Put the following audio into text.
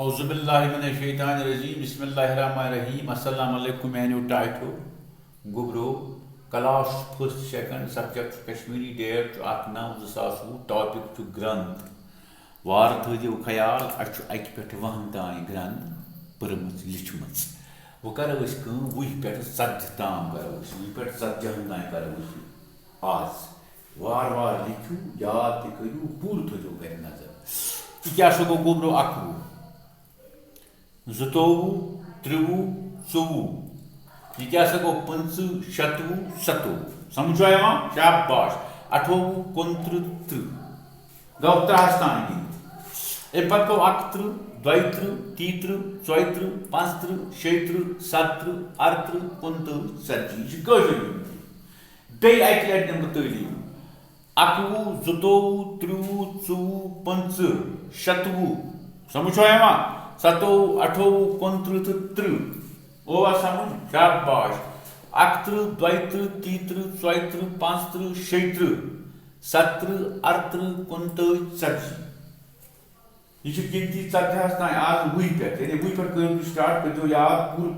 औज़ुबिल्लाहिमिनश्शैतानिर्रजीम बिस्मिल्लाहिर्रहमानिर्रहीम अस्सलाम वालेकुम मैन्यू टाइटो गुबरो class first second subject Kashmiri date 8/9/2020 topic ग्रंथ वार थो ख्याल अक पे वहन तान ग्रंथ पर्म लिखम वो करो वह पे 70 ताम करो वह पे 70 तान करो आज वार वार लिखू याद तू पूर थो कर नजर क्या सो गो गुबरो 11 ज़तोवु 23 24 यह क्या गो 25 26 27 समझो शाबाश 28 29 30 गो 3 तान गिन पे गो 31 32 33 34 35 36 37 38 39 40 यह बे अक लट दिन तलीम 11 ज़तोवु 23 24 25 27 समझो 27 28 29 30 ओवा समझ शाबाश 31 32 33 34 35 36 70 38 39 40 यह गिनती 40 तान आज वह पे यानी वह पे कर स्टार्ट कर याद पूरे